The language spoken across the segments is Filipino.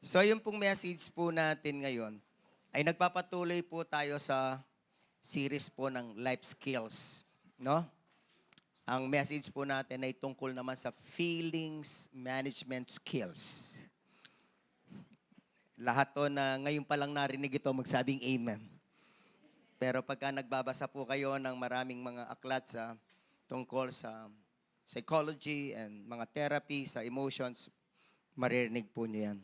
So yung pong message po natin ngayon ay nagpapatuloy po tayo sa series po ng life skills, no? Ang message po natin ay tungkol naman sa feelings management skills. Lahat to na ngayon pa lang narinig ito, magsabing amen. Pero pagka nagbabasa po kayo ng maraming mga aklat tungkol sa psychology and mga therapy sa emotions, maririnig po niyo yan.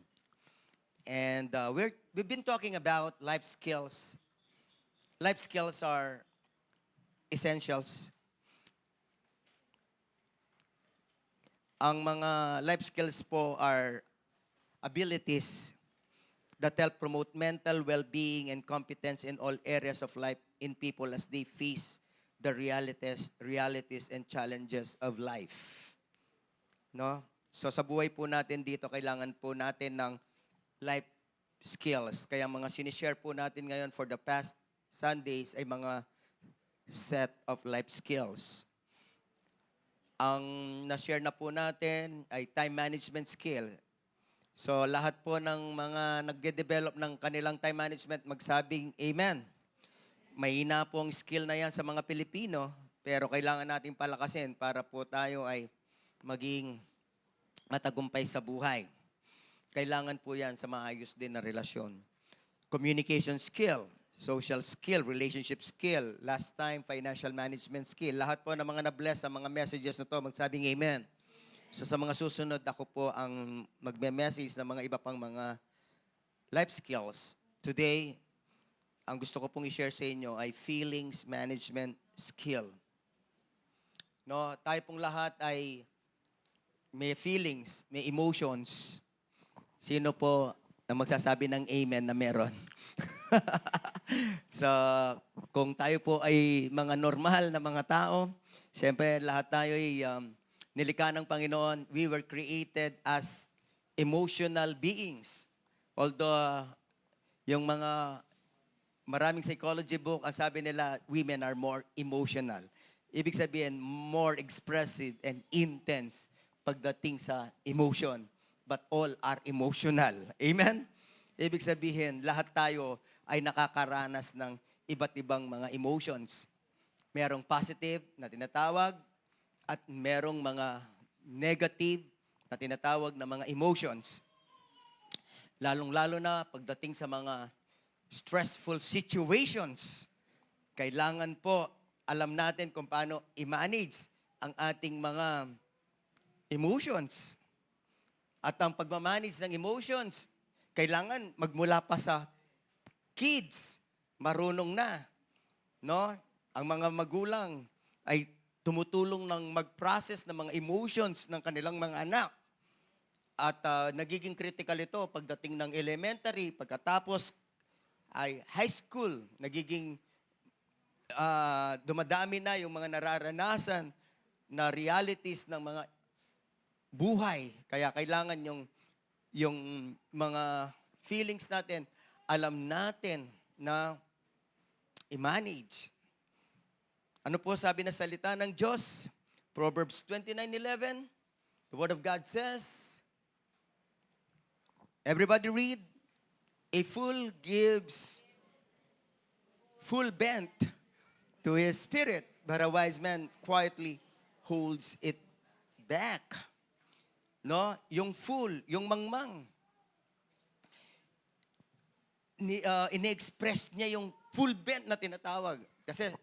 And we've been talking about life skills. Life skills are essentials. Ang mga life skills po are abilities that help promote mental well-being and competence in all areas of life in people as they face the realities and challenges of life. No? So sa buhay po natin dito, kailangan po natin ng life skills. Kaya mga sinishare po natin ngayon for the past Sundays ay mga set of life skills. Ang na-share na po natin ay time management skill. So lahat po ng mga nagde-develop ng kanilang time management, magsabing amen. Mahina po ang skill na yan sa mga Pilipino, pero kailangan natin palakasin para po tayo ay maging matagumpay sa buhay. Kailangan po yan sa maayos din na relasyon. Communication skill, social skill, relationship skill, last time, financial management skill. Lahat po ng mga na-bless sa mga messages na to, magsabing amen. So sa mga susunod, ako po ang magme-message ng mga iba pang mga life skills. Today, ang gusto ko pong i-share sa inyo ay feelings management skill. No, tayo pong lahat ay may feelings, may emotions. Sino po ang magsasabi ng amen na meron? So, kung tayo po ay mga normal na mga tao, siyempre lahat tayo ay nilikha ng Panginoon. We were created as emotional beings. Although, yung mga maraming psychology book, ang sabi nila, women are more emotional. Ibig sabihin, more expressive and intense pagdating sa emotion. But all are emotional. Amen? Ibig sabihin, lahat tayo ay nakakaranas ng iba't ibang mga emotions. Merong positive na tinatawag at merong mga negative na tinatawag na mga emotions. Lalong-lalo na pagdating sa mga stressful situations, kailangan po alam natin kung paano i-manage ang ating mga emotions. At ang pagmamanage ng emotions, kailangan magmula pa sa kids, marunong na. No? Ang mga magulang ay tumutulong ng mag-process ng mga emotions ng kanilang mga anak. At nagiging critical ito pagdating ng elementary, pagkatapos ay high school, nagiging dumadami na yung mga nararanasan na realities ng mga buhay. Kaya kailangan yung mga feelings natin, alam natin na i-manage. Ano po sabi na salita ng Diyos? Proverbs 29:11. The Word of God says, everybody read, a fool gives full bent to his spirit, but a wise man quietly holds it back. No? Yung fool, yung mangmang, ine-express niya yung full bent na tinatawag. Kasi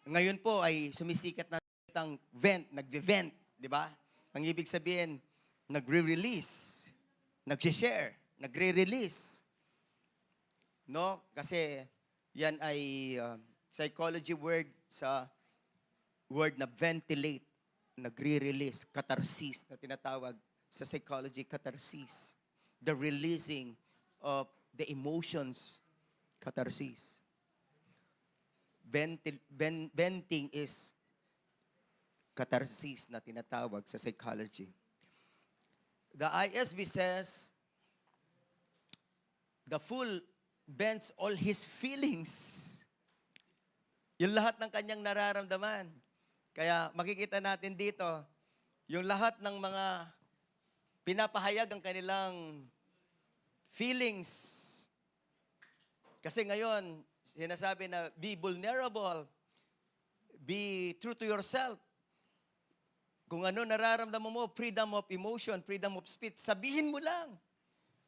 ngayon po ay sumisikat na ang vent, nagve-vent, di ba? Ang ibig sabihin, nagre-release, nag-share, nagre-release. No? Kasi yan ay psychology word sa word na ventilate, nagre-release, catharsis na tinatawag sa psychology, catharsis. The releasing of the emotions, catharsis. Venting is catharsis na tinatawag sa psychology. The ISB says, the fool vents all his feelings. Yung lahat ng kanyang nararamdaman. Kaya makikita natin dito, yung lahat ng mga pinapahayag ang kanilang Feelings. Kasi ngayon, sinasabi na be vulnerable. Be true to yourself. Kung ano nararamdaman mo, freedom of emotion, freedom of speech, sabihin mo lang.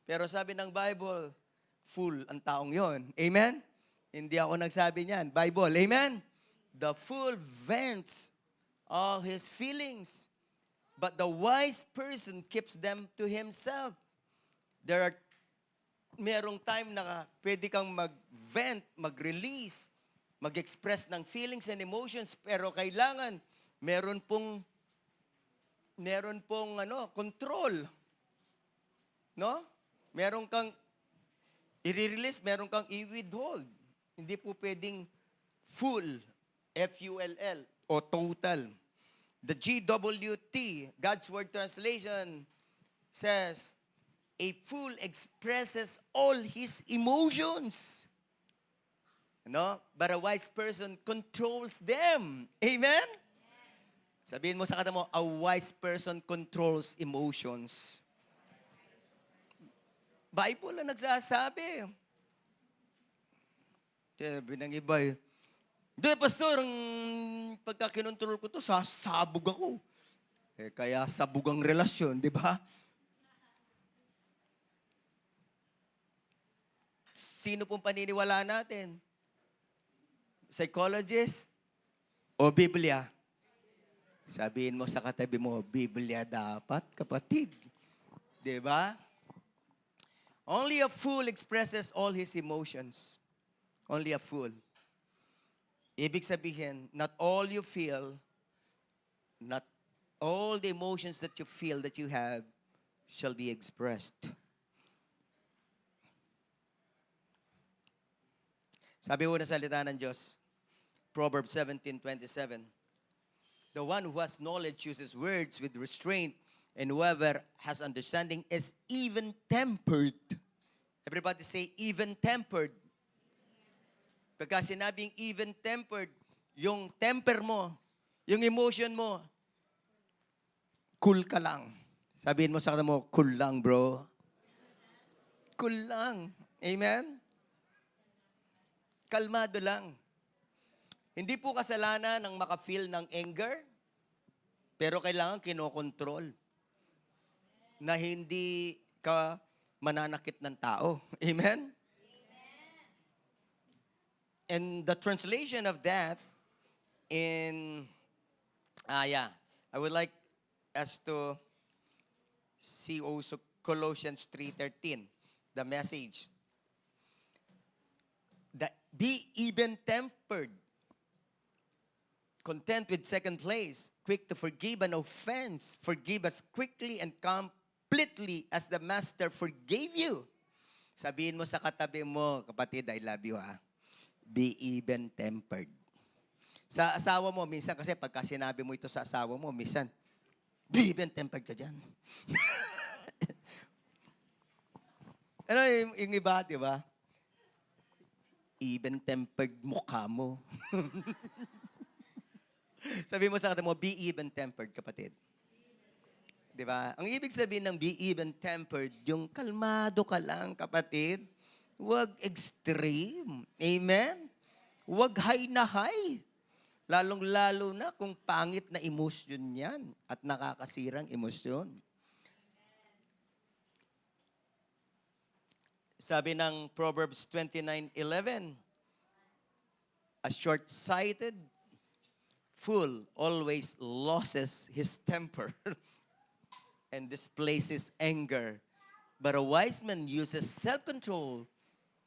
Pero sabi ng Bible, fool ang taong yon. Amen? Hindi ako nagsabi niyan. Bible, amen? The fool vents all his feelings, but the wise person keeps them to himself. Merong time na pwede kang mag-vent, mag-release, mag-express ng feelings and emotions, pero kailangan meron pong control. No? Meron kang i-release, meron kang i-withhold. Hindi po pwedeng full, F-U-L-L, o total. The GWT, God's Word Translation, says, a fool expresses all his emotions. No? But a wise person controls them. Amen? Sabihin mo sa kata mo, a wise person controls emotions. Bible ang nagsasabi. Sabi ng iba, hindi, pastor, pagka kinontrol ko to, sasabog ako. Kaya sabog ang relasyon, di ba? Sino pong paniniwala natin? Psychologist o Biblia? Sabihin mo sa katabi mo, Biblia dapat, kapatid. Di ba? Only a fool expresses all his emotions. Only a fool. Ibig sabihin, not all you feel, not all the emotions that you feel that you have shall be expressed. Sabi ho na salita ng Diyos, Proverbs 17:27, the one who has knowledge uses words with restraint, and whoever has understanding is even-tempered. Everybody say, even-tempered. Pagka sinabing even-tempered, yung temper mo, yung emotion mo, cool ka lang. Sabihin mo sa kanila mo, cool lang, bro. Cool lang. Amen? Kalmado lang. Hindi po kasalanan ng maka-feel ng anger, pero kailangan kinokontrol na hindi ka mananakit ng tao. Amen? And the translation of that I would like us to see also Colossians 3:13, the message. That be even-tempered, content with second place, quick to forgive an offense, forgive as quickly and completely as the Master forgave you. Sabihin mo sa katabi mo, kapatid, I love you ha. Be even-tempered. Sa asawa mo, minsan kasi pagka sinabi mo ito sa asawa mo, minsan, be even-tempered ka dyan. Ano yung iba, di ba? Even-tempered mukha mo. Sabi mo sa kata mo, be even-tempered, kapatid. Di ba? Ang ibig sabihin ng be even-tempered, yung kalmado ka lang, kapatid. Huwag extreme. Amen? Huwag high na high. Lalong-lalo na kung pangit na emosyon yan at nakakasirang emosyon. Sabi ng Proverbs 29:11, a short-sighted fool always loses his temper and displays his anger, but a wise man uses self-control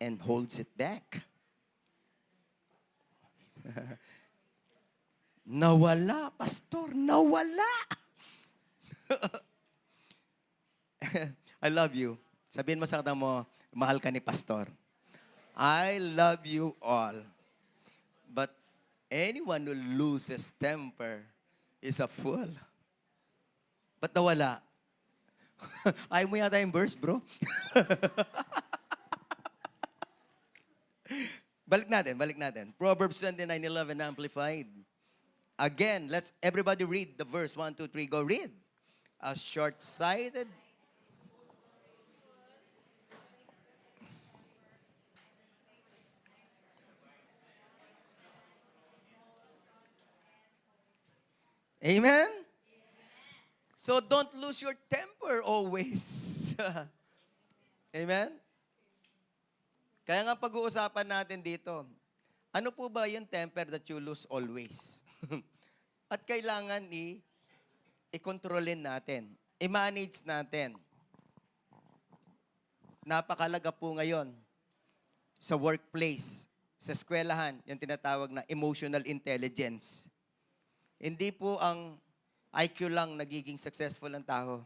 and holds it back. Nawala, pastor, nawala. I love you. Sabihin mo sa kata mo, mahal ka ni pastor. I love you all. But anyone who loses temper is a fool. Ba't nawala? Ayaw mo yata yung verse, bro. Balik natin. Proverbs 29:11 Amplified. Again, let's everybody read the verse. 1, 2, 3, go read. A short-sighted. Amen? So don't lose your temper always. Amen? Kaya nga pag-uusapan natin dito, ano po ba yung temper that you lose always? At kailangan i-controlin natin, i-manage natin. Napakalaga po ngayon sa workplace, sa eskwelahan, yung tinatawag na emotional intelligence. Hindi po ang IQ lang nagiging successful ang tao.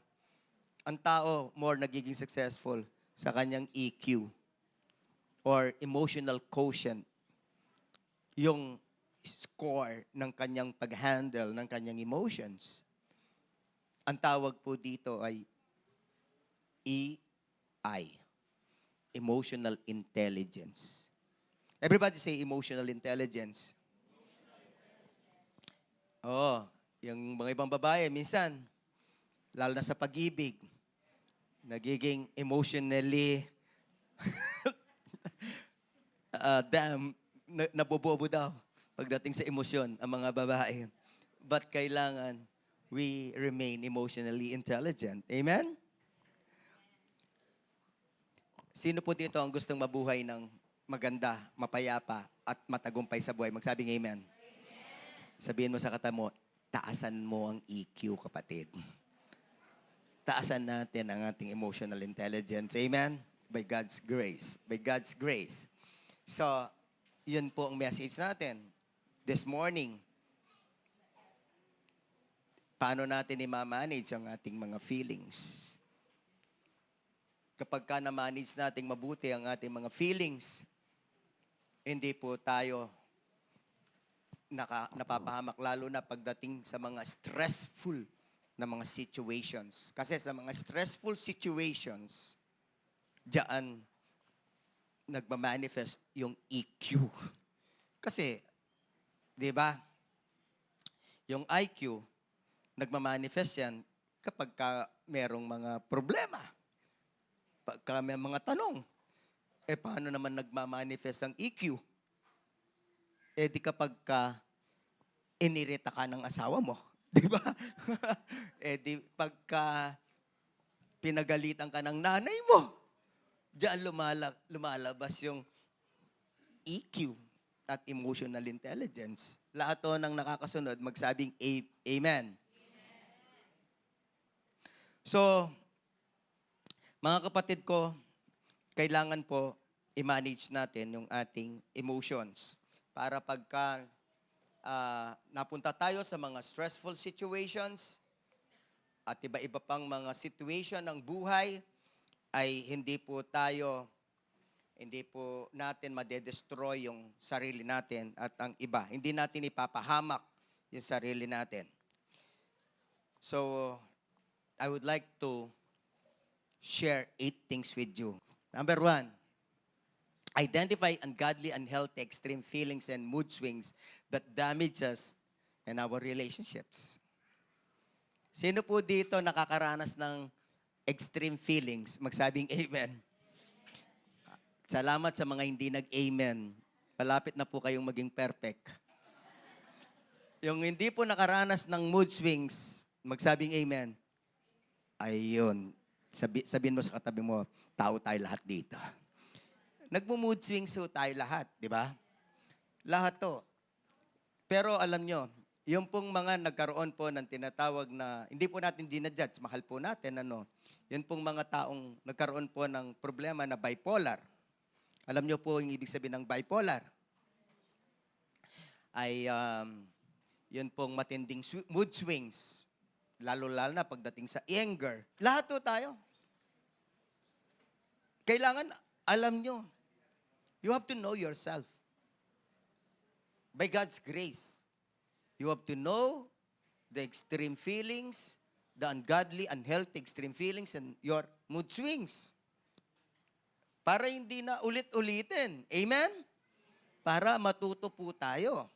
Ang tao more nagiging successful sa kanyang EQ or emotional quotient. Yung score ng kanyang pag-handle ng kanyang emotions. Ang tawag po dito ay EI, emotional intelligence. Everybody say emotional intelligence. Oh, yung mga ibang babae, minsan, lalo na sa pag-ibig, nagiging emotionally, nabobobo daw pagdating sa emosyon ang mga babae. But kailangan we remain emotionally intelligent. Amen? Sino po dito ang gustong mabuhay ng maganda, mapayapa, at matagumpay sa buhay? Magsabing amen. Sabihin mo sa kata mo, taasan mo ang EQ, kapatid. Taasan natin ang ating emotional intelligence. Amen? By God's grace. By God's grace. So, yun po ang message natin this morning. Paano natin i-manage ang ating mga feelings? Kapag ka na-manage natin mabuti ang ating mga feelings, hindi po tayo napapahamak, lalo na pagdating sa mga stressful na mga situations. Kasi sa mga stressful situations, diyan nagmamanifest yung EQ. Kasi, di ba, yung IQ, nagmamanifest yan kapag ka merong mga problema. Pagka may mga tanong, paano naman nagmamanifest ang EQ? Di kapag ka inirita ka ng asawa mo, di ba? Di pagka pinagalitan ka ng nanay mo, diyan lumalabas yung EQ at emotional intelligence. Lahat to ng nakakasunod, magsabing amen. So, mga kapatid ko, kailangan po i-manage natin yung ating emotions para pagka napunta tayo sa mga stressful situations at iba-iba pang mga situation ng buhay, ay hindi po natin madedestroy yung sarili natin at ang iba. Hindi natin ipapahamak yung sarili natin. So, I would like to share 8 things with you. Number 1, identify ungodly, unhealthy, extreme feelings and mood swings that damage us and our relationships. Sino po dito nakakaranas ng extreme feelings? Magsabing amen. Salamat sa mga hindi nag-amen. Palapit na po kayong maging perfect. Yung hindi po nakaranas ng mood swings, magsabing amen. Ayun. Sabihin mo sa katabi mo, tao tayo lahat dito. Nagmo-mood swings so tayo lahat, di ba? Lahat to. Pero alam nyo, yung pong mga nagkaroon po ng tinatawag na, hindi po natin ginadjudge, mahal po natin, yun pong mga taong nagkaroon po ng problema na bipolar. Alam nyo po yung ibig sabihin ng bipolar? Ay, yun pong matinding mood swings. Lalo-lalo na pagdating sa anger. Lahat po tayo. Kailangan, alam nyo, you have to know yourself. By God's grace, you have to know the extreme feelings, the ungodly, unhealthy extreme feelings, and your mood swings. Para hindi na ulit-ulitin. Amen? Para matuto po tayo.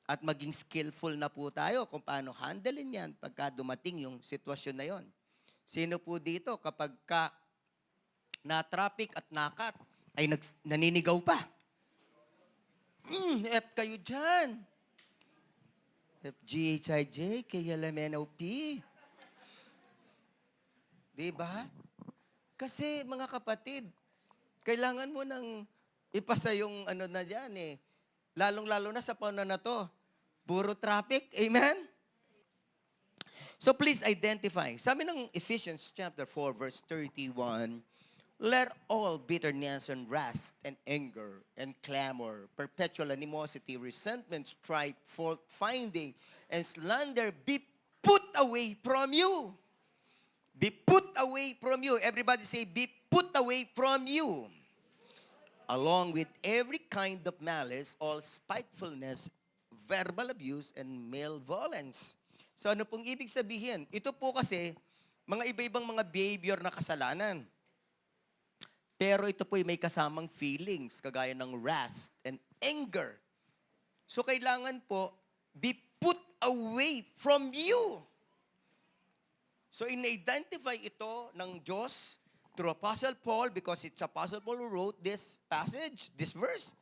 At maging skillful na po tayo kung paano handlein yan pagka dumating yung sitwasyon na yon. Sino po dito kapag ka na-traffic at nakat, ay naninigaw pa? F kayo dyan. FGHIJ, KLMNOP. Diba? Kasi mga kapatid, kailangan mo nang ipasa yung ano na yan eh. Lalong-lalo na sa panahon na to. Puro traffic. Amen? So please identify. Sabi ng Ephesians chapter 4 verse 31, let all bitterness and wrath and anger and clamor, perpetual animosity, resentment, strife, fault finding, and slander be put away from you. Be put away from you. Everybody say, be put away from you. Along with every kind of malice, all spitefulness, verbal abuse, and malevolence. So ano pong ibig sabihin? Ito po kasi, mga iba-ibang mga behavior na kasalanan. Pero ito po may kasamang feelings, kagaya ng wrath and anger. So kailangan po, be put away from you. So in-identify ito ng Diyos through Apostle Paul because it's Apostle Paul who wrote this passage, this verse.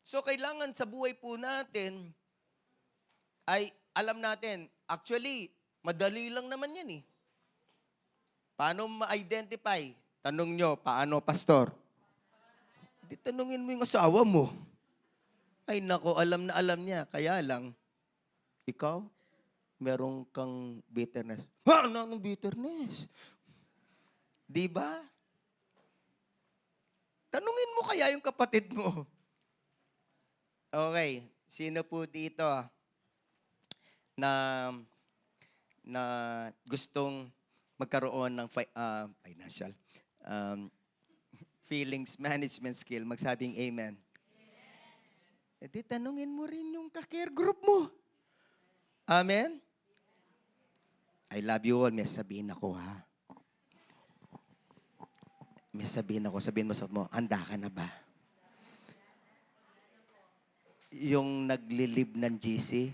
So kailangan sa buhay po natin ay alam natin, actually, madali lang naman yan eh. Paano ma-identify? Tanong nyo, paano, pastor? Di tanungin mo yung asawa mo. Ay nako, alam na alam niya. Kaya lang, ikaw, merong kang bitterness. Ha? Anong bitterness? Di ba? Tanungin mo kaya yung kapatid mo. Okay, sino po dito na gustong magkaroon ng financial feelings management skill, magsabing amen. E di tanungin mo rin yung ka-care group mo. Amen? I love you all. May sabihin ako, ha? May sabihin ako. Sabihin mo sa mo, handa ka na ba? Yung naglilib ng GC,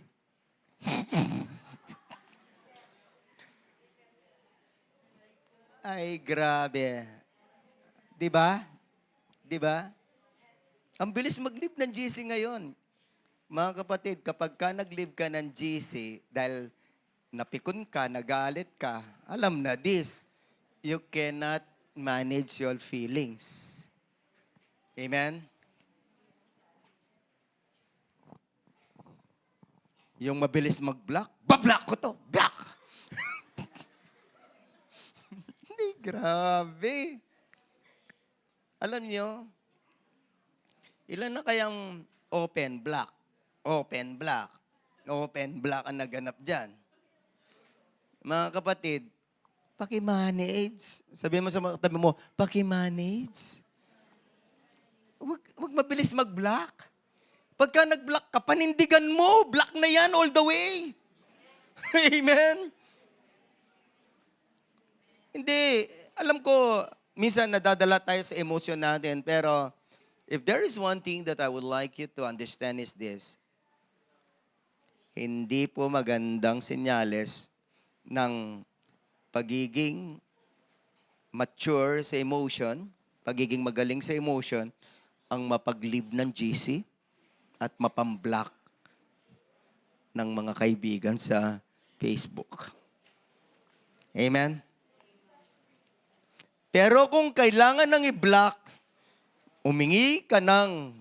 ay, grabe. Diba? Diba? Ang bilis mag-live ng GC ngayon. Mga kapatid, kapag ka nag-live ka ng GC, dahil napikon ka, nagalit ka, alam na this, you cannot manage your feelings. Amen? Yung mabilis mag-block, ba-block ko to, block! Hindi, grabe. Alam nyo, ilan na kayang open, block, open, block, open, block ang naganap dyan? Mga kapatid, paki-manage. Sabihin mo sa mga katabi mo, paki-manage. Huwag mabilis mag-block. Pagka nag-block ka, panindigan mo. Block na yan all the way. Amen? Hindi. Alam ko, minsan nadadala tayo sa emosyon natin, pero if there is one thing that I would like you to understand is this, hindi po magandang senyales ng pagiging mature sa emotion, pagiging magaling sa emotion, ang mapag-live ng GC at mapamblock ng mga kaibigan sa Facebook. Amen? Pero kung kailangan ng i-block, umingi ka ng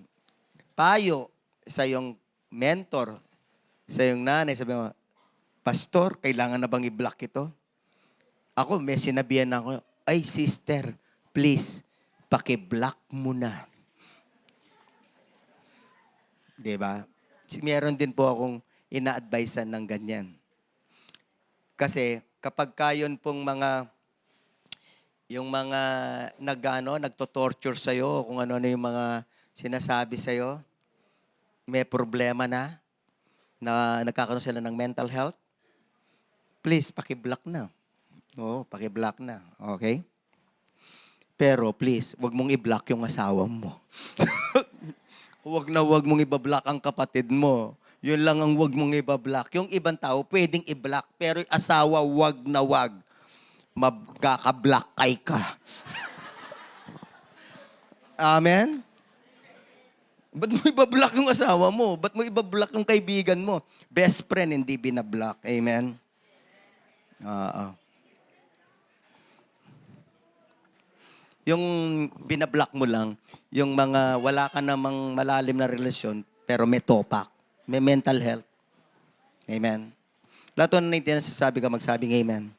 payo sa iyong mentor, sa iyong nanay, sabi mo, Pastor, kailangan na bang i-block ito? Ako, may sinabihan ako, ay sister, please, paki-block mo na. Diba? Meron din po akong ina-advisean ng ganyan. Kasi kapag kayon pong yung mga nagto-torture sa'yo, kung ano-ano yung mga sinasabi sa'yo, may problema na nagkakaroon sila ng mental health, please, paki-block na. Oo, paki-block na. Okay? Pero please, wag mong i-block yung asawa mo. Wag mong i-block ang kapatid mo. Yun lang ang wag mong i-block. Yung ibang tao, pwedeng i-block. Pero yung asawa, wag na wag. Magkaka-block ka. Amen? Ba't mo ibablock yung asawa mo? Ba't mo ibablock yung kaibigan mo? Best friend, hindi binablock. Amen? Oo. Yung binablock mo lang, yung mga wala ka namang malalim na relasyon, pero may topak. May mental health. Amen? Lahat ng naintindihan sasabi ka, magsabing amen.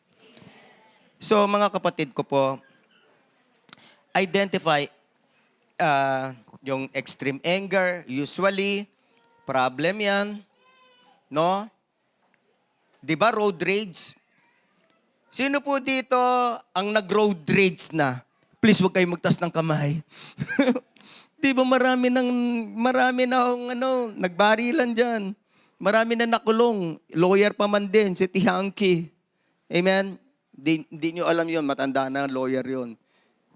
So, mga kapatid ko po, identify yung extreme anger, usually, problem yan. No? Di ba, road rage? Sino po dito ang nag-road rage na? Please, huwag kayo magtas ng kamay. Di ba marami na nagbarilan dyan. Marami na nakulong. Lawyer pa man din, si Tihanki. Amen? Di nyo alam yon, matanda na lawyer yon.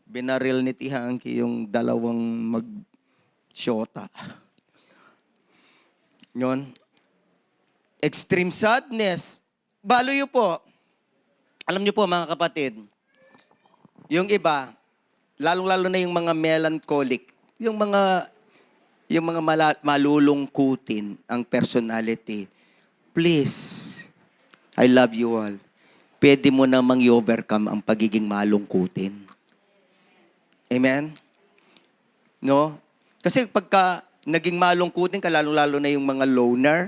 Binaril ni Tihanki yung dalawang mag-shota. Yun. Extreme sadness. Baloy po. Alam niyo po mga kapatid, yung iba, lalong-lalo na yung mga melancholic, yung mga malulungkutin ang personality. Please, I love you all. Pwede mo namang i-overcome ang pagiging malungkutin. Amen? No? Kasi pagka naging malungkutin ka, lalong-lalo na yung mga loner,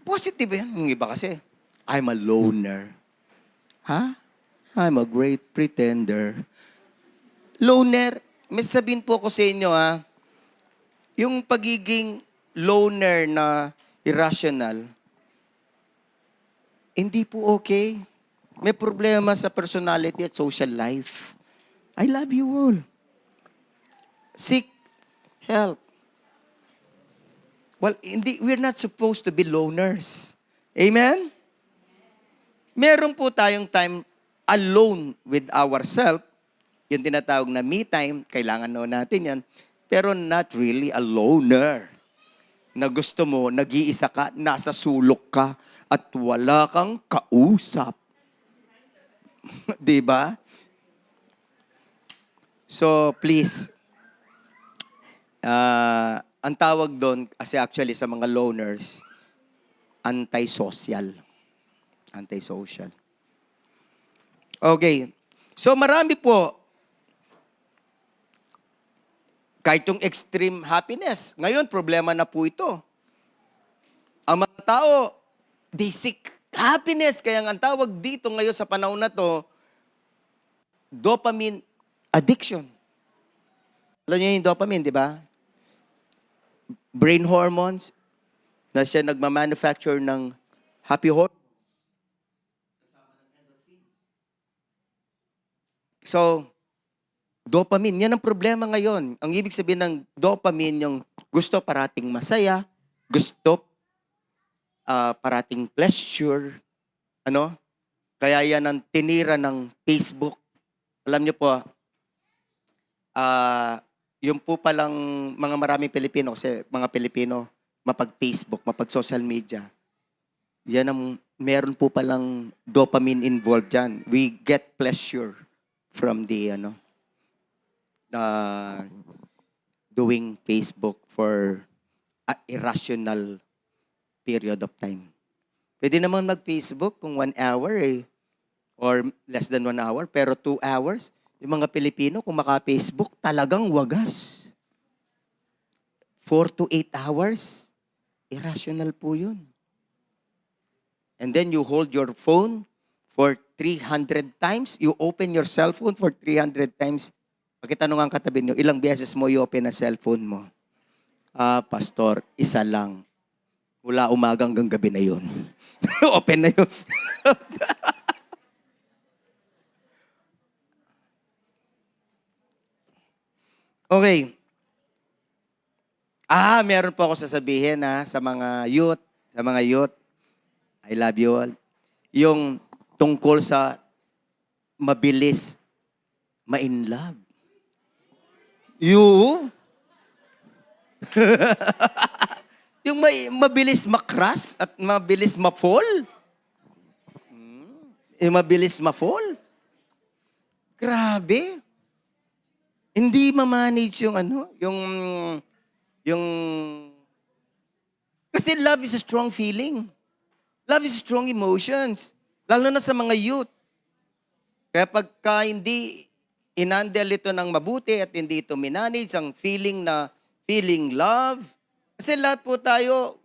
positive yan. Yung iba kasi, I'm a loner. Ha? I'm a great pretender. Loner, may sabihin po ko sa inyo yung pagiging loner na irrational, hindi po okay. May problema sa personality at social life. I love you all. Seek help. Well, we're not supposed to be loners. Amen? Meron po tayong time alone with ourselves. Yung tinatawag na me time, kailangan natin yan. Pero not really a loner. Na gusto mo, nag-iisa ka, nasa sulok ka, at wala kang kausap. Diba? So, please, ang tawag doon, kasi actually sa mga loners, antisocial. Antisocial. Okay. So, marami po, kahit yung extreme happiness. Ngayon, problema na po ito. Ang mga tao, they seek happiness. Kaya ang tawag dito ngayon sa panahon na to, dopamine addiction. Alam niyo yung dopamine, di ba? Brain hormones na siya nagmamanufacture ng happy hormones. So, dopamine, yan ang problema ngayon. Ang ibig sabihin ng dopamine, yung gusto parating masaya, gusto parating pleasure, Kaya yan ang tinira ng Facebook. Alam niyo po, yung po palang mga maraming Pilipino, kasi mga Pilipino, mapag-Facebook, mapag-social media, yan ang meron po palang dopamine involved dyan. We get pleasure from the, doing Facebook for an irrational period of time. Pwede naman mag-Facebook kung 1 hour or less than 1 hour, pero 2 hours. Yung mga Pilipino, kung maka-Facebook, talagang wagas. 4 to 8 hours. Irrational po yun. And then you hold your phone for 300 times. You open your cell phone for 300 times. Pagkitanong ang katabi niyo, ilang beses mo i-open ang cellphone mo? Pastor, isa lang. Mula umaga hanggang gabi na yun. Open na yun. Okay. Meron po ako sasabihin sa mga youth. Sa mga youth. I love you all. Yung tungkol sa mabilis ma-in love. You? Yung mabilis makras at mabilis ma-fall. Yung mabilis ma-fall. Grabe. Hindi ma-manage yung yung, kasi love is a strong feeling. Love is strong emotions. Lalo na sa mga youth. Kaya pagka hindi inandel ito ng mabuti at hindi ito minanage, ang feeling na feeling love. Kasi lahat po tayo,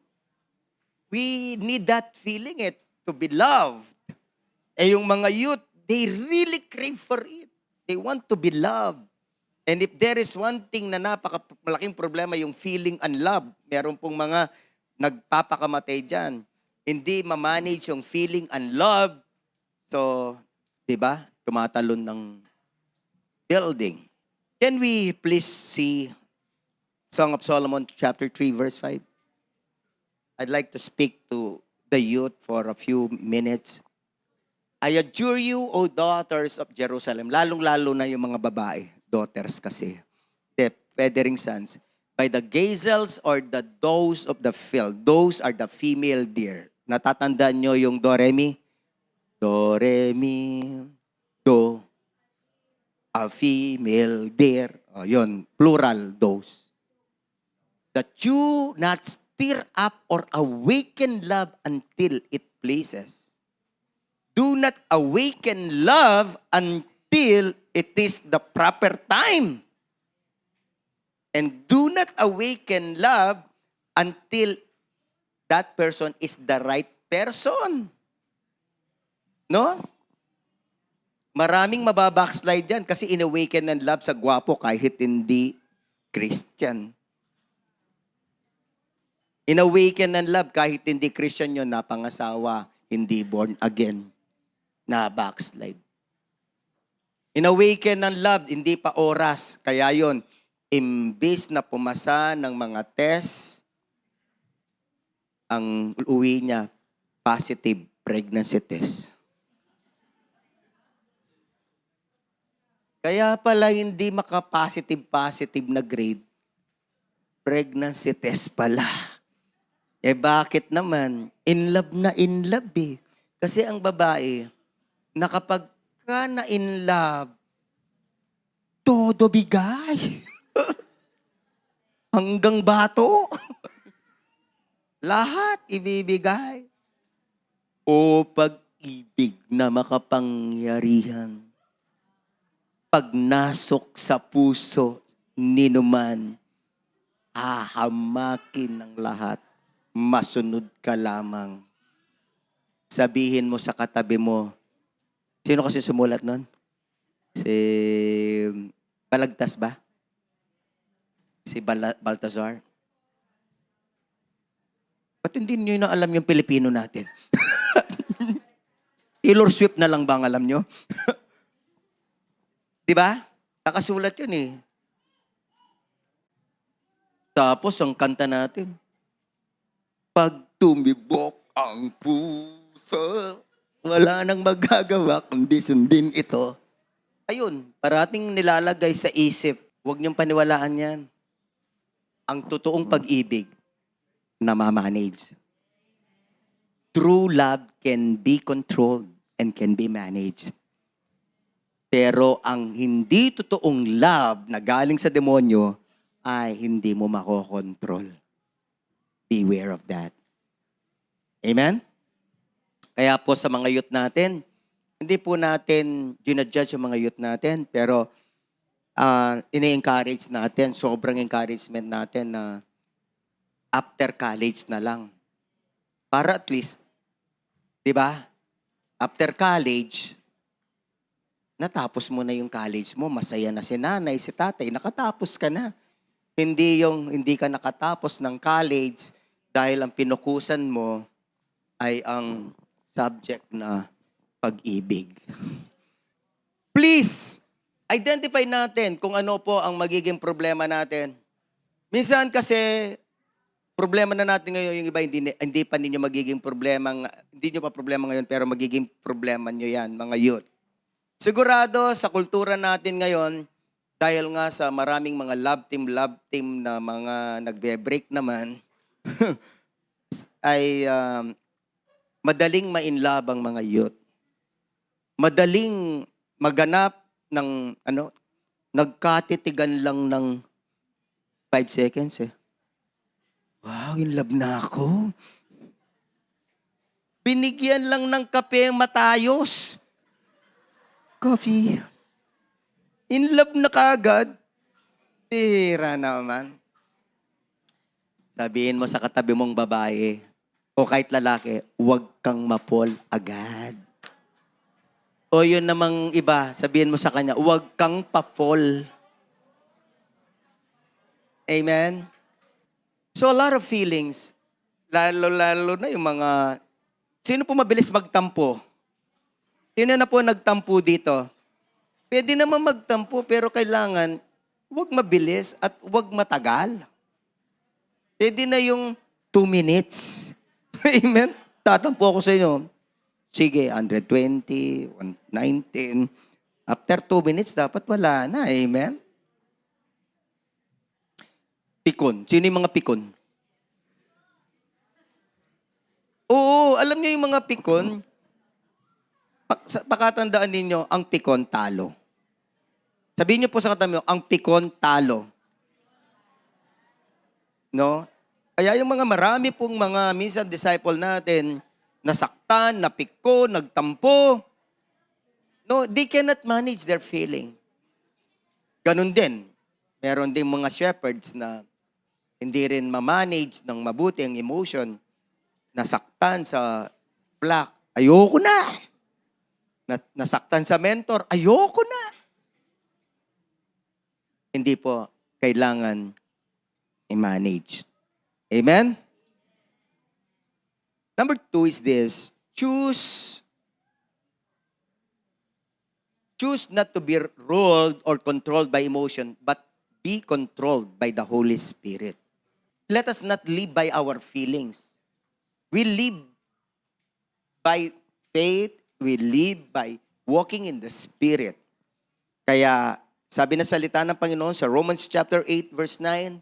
we need that feeling to be loved. Eh yung mga youth, they really crave for it. They want to be loved. And if there is one thing na napaka-malaking problema, yung feeling unloved, meron pong mga nagpapakamatay dyan. Hindi ma-manage yung feeling unloved. So, di ba? Tumatalon ng building. Can we please see Song of Solomon chapter 3 verse 5? I'd like to speak to the youth for a few minutes. I adjure you, O daughters of Jerusalem, lalong-lalo na yung mga babae, daughters kasi, the feathering sons, by the gazelles or the does of the field. Those are the female deer. Natatandaan nyo yung do, re, mi? Do, re, mi, do. A female deer. O, yun, plural, those. That you not stir up or awaken love until it pleases. Do not awaken love until it is the proper time. And do not awaken love until that person is the right person. No? Maraming mababackslide dyan kasi inawaken ng love sa gwapo kahit hindi Christian. Inawaken ng love kahit hindi Christian yun, napangasawa, hindi born again, na backslide. Inawaken ng love, hindi pa oras. Kaya yon, imbis na pumasa ng mga test, ang uwi niya, positive pregnancy test. Kaya pala hindi maka-positive na grade, pregnancy test pala. Eh bakit naman? In love na in love eh. Kasi ang babae, na kapag ka na in love, todo bigay. Hanggang bato. Lahat ibibigay. O pag-ibig na makapangyarihan. Pag nasok sa puso, ninuman, hahamakin ng lahat. Masunod ka lamang. Sabihin mo sa katabi mo, sino kasi sumulat nun? Si Balagtas ba? Si Baltazar? Ba't hindi nyo na alam yung Pilipino natin? Taylor Swift na lang ba ang alam nyo? Diba? Nakasulat yun eh. Tapos ang kanta natin, pag tumibok ang puso, wala nang magagawa kundi sundin ito. Ayun, parating nilalagay sa isip, huwag niyong paniwalaan yan. Ang totoong pag-ibig, namamanage. True love can be controlled and can be managed. Pero ang hindi totoong love na galing sa demonyo ay hindi mo makokontrol. Beware of that. Amen? Kaya po sa mga youth natin, hindi po natin ginadjudge yung mga youth natin, pero ini-encourage natin, sobrang encouragement natin na after college na lang. Para at least, di ba? After college, natapos mo na yung college mo, masaya na si nanay, si tatay, nakatapos ka na. Hindi yung hindi ka nakatapos ng college dahil ang pinukusan mo ay ang subject na pag-ibig. Please, identify natin kung ano po ang magiging problema natin. Minsan kasi, problema na natin ngayon, yung iba hindi pa ninyo magiging problema, hindi nyo pa problema ngayon, pero magiging problema nyo yan, mga youth. Sigurado sa kultura natin ngayon, dahil nga sa maraming mga love team na mga nagbe-break naman, ay madaling ma-inlove ang mga youth. Madaling maganap ng nagkatitigan lang ng 5 seconds eh. Wow, in love na ako. Binigyan lang ng kape matayos. Coffee. In love na kaagad. Pira naman. Sabihin mo sa katabi mong babae, o kahit lalaki, huwag kang mapol agad. O yun namang iba, sabihin mo sa kanya, huwag kang papol. Amen? So a lot of feelings, lalo na yung mga, sino po mabilis magtampo? Sino na po nagtampo dito? Pwede naman magtampo, pero kailangan, huwag mabilis at huwag matagal. Pwede na yung 2 minutes. Amen? Tatampo ako sa inyo. Sige, 120, 119. After 2 minutes, dapat wala na. Amen? Pikon. Sino yung mga pikon? Oo, alam niyo yung mga pikon, pakatandaan ninyo, ang pikon talo. Sabihin niyo po sa katabi mo, ang pikon talo. No? Kaya yung mga marami pong mga minsan disciple natin, nasaktan, napiko, nagtampo, no, they cannot manage their feeling. Ganun din. Meron din mga shepherds na hindi rin ma-manage ng mabuti ang emotion, nasaktan sa flock, ayoko na. Nasaktan sa mentor, ayoko na. Hindi po kailangan i-manage. Amen? Number 2 is this, choose not to be ruled or controlled by emotion, but be controlled by the Holy Spirit. Let us not live by our feelings. We live by faith, we live by walking in the Spirit. Kaya, sabi na salita ng Panginoon sa Romans chapter 8, verse 9,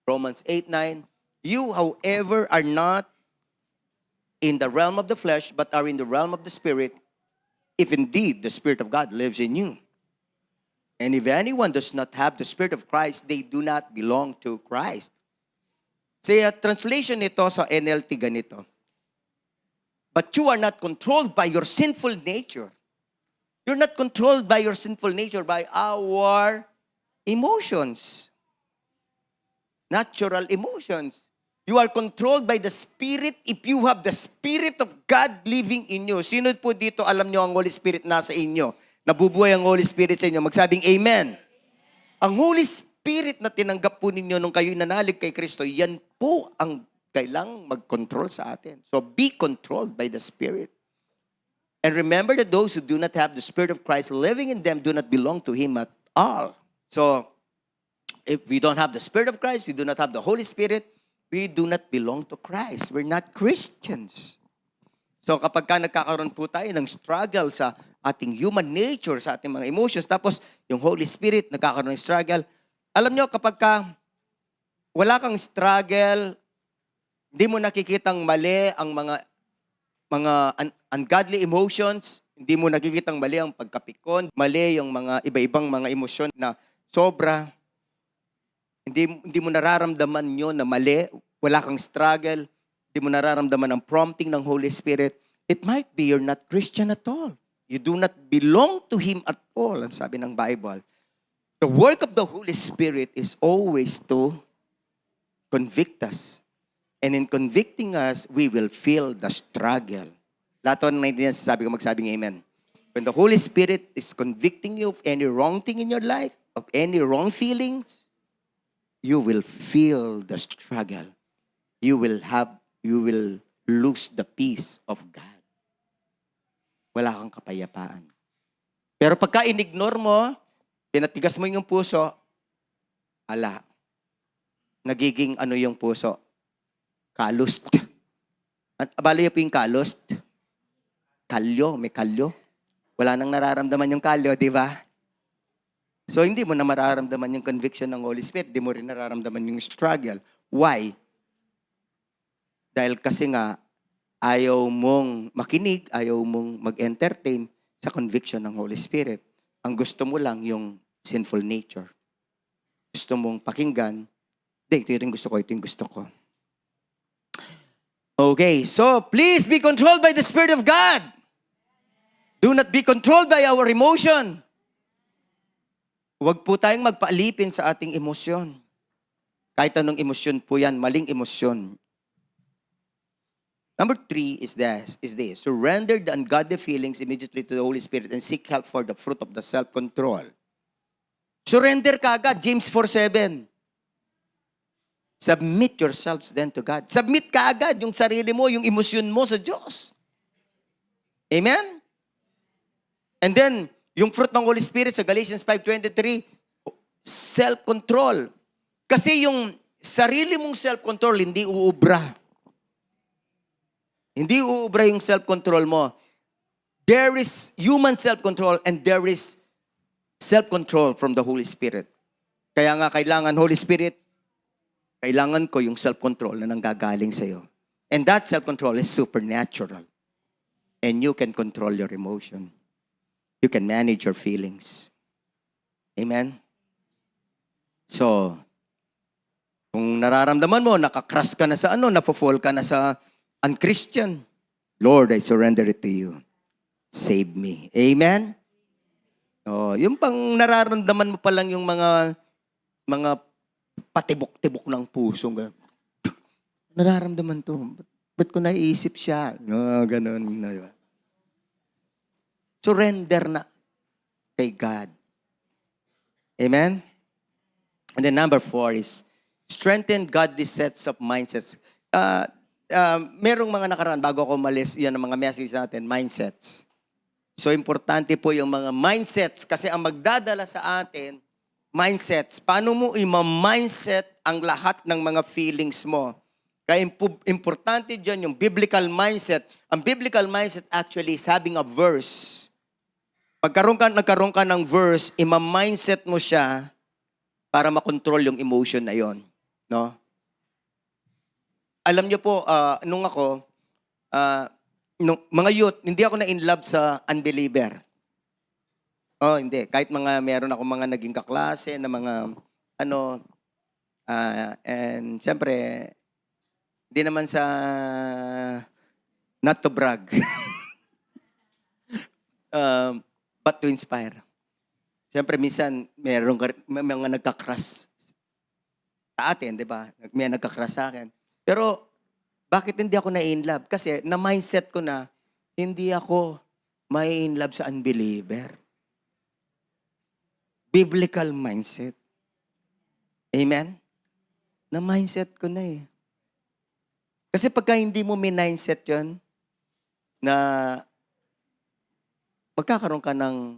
Romans 8:9, you, however, are not in the realm of the flesh, but are in the realm of the Spirit, if indeed the Spirit of God lives in you. And if anyone does not have the Spirit of Christ, they do not belong to Christ. Sa translation nito sa NLT ganito, but you are not controlled by your sinful nature. You're not controlled by your sinful nature, by our emotions. Natural emotions. You are controlled by the Spirit if you have the Spirit of God living in you. Sino po dito alam nyo ang Holy Spirit nasa inyo? Nabubuhay ang Holy Spirit sa inyo. Magsabing Amen. Ang Holy Spirit na tinanggap po ninyo nung kayo'y nanalig kay Kristo, yan po ang kailangang mag-control sa atin. So be controlled by the Spirit. And remember that those who do not have the Spirit of Christ living in them do not belong to Him at all. So, if we don't have the Spirit of Christ, we do not have the Holy Spirit, we do not belong to Christ. We're not Christians. So kapag ka nagkakaroon po tayo ng struggle sa ating human nature, sa ating mga emotions, tapos yung Holy Spirit nagkakaroon ng struggle, alam nyo, kapag ka wala kang struggle, hindi mo nakikitang mali ang mga ungodly emotions, hindi mo nakikitang mali ang pagkapikon, mali yung mga iba-ibang mga emosyon na sobra, hindi mo nararamdaman yun na mali, wala kang struggle, hindi mo nararamdaman ang prompting ng Holy Spirit, it might be you're not Christian at all. You do not belong to Him at all, ang sabi ng Bible. The work of the Holy Spirit is always to convict us. And in convicting us, we will feel the struggle. Lahat ng naintindihan, sabi ko magsabing amen. When the Holy Spirit is convicting you of any wrong thing in your life, of any wrong feelings, you will feel the struggle. You will lose the peace of God. Wala kang kapayapaan. Pero pagka in-ignore mo, pinatigas mo yung puso, ala, nagiging ano yung puso? Calloused. At abala po yung calloused. Kalyo, may kalyo. Wala nang nararamdaman yung kalyo, di ba? So, hindi mo na mararamdaman yung conviction ng Holy Spirit. Hindi mo rin nararamdaman yung struggle. Why? Dahil kasi nga, ayaw mong makinig, ayaw mong mag-entertain sa conviction ng Holy Spirit. Ang gusto mo lang yung sinful nature. Gusto mong pakinggan, ito yung gusto ko, ito yung gusto ko. Okay, so please be controlled by the Spirit of God. Do not be controlled by our emotion. Huwag po tayong magpaalipin sa ating emosyon. Kahit anong emosyon po yan, maling emosyon. Number 3 is this. Surrender the ungodly feelings immediately to the Holy Spirit and seek help for the fruit of the self-control. Surrender ka agad, James 4:7. Submit yourselves then to God. Submit ka agad yung sarili mo, yung emosyon mo sa Diyos. Amen? And then, yung fruit ng Holy Spirit sa Galatians 5:23, self-control. Kasi yung sarili mong self-control, hindi uubra. Hindi uubra yung self-control mo. There is human self-control and there is self-control from the Holy Spirit. Kaya nga kailangan, Holy Spirit, kailangan ko yung self-control na nanggagaling sa'yo. And that self-control is supernatural. And you can control your emotion. You can manage your feelings. Amen? So, kung nararamdaman mo, nakakrush ka na sa napofall ka na sa unchristian, Lord, I surrender it to you. Save me. Amen? Oh, yung pang nararamdaman mo pa lang yung mga patibok-tibok ng puso. Nararamdaman to. Ba't ko naiisip siya? Ganun. Surrender na kay God. Amen? And then number 4 is, strengthen godly sets of mindsets. Merong mga nakaraan, bago ako umalis, yan ang mga message natin, mindsets. So, importante po yung mga mindsets kasi ang magdadala sa atin, mindsets. Paano mo ima-mindset ang lahat ng mga feelings mo? Kaya importante dyan yung biblical mindset. Ang biblical mindset actually is having a verse. Nagkaroon ka ng verse, ima-mindset mo siya para makontrol yung emotion na yon, no? Alam niyo po, nung mga youth, hindi ako na in love sa unbeliever. Oh, hindi. Kahit meron ako mga naging kaklase na mga, and siyempre, hindi naman sa, not to brag, but to inspire. Siyempre, minsan, meron mga nagka-crush sa atin, di ba? May nagka-crush sa akin. Pero, bakit hindi ako na-in love? Kasi, na-mindset ko na, hindi ako may-in love sa unbeliever. Biblical mindset. Amen? Na-mindset ko na eh. Kasi pagka hindi mo may-mindset yun, na magkakaroon ka ng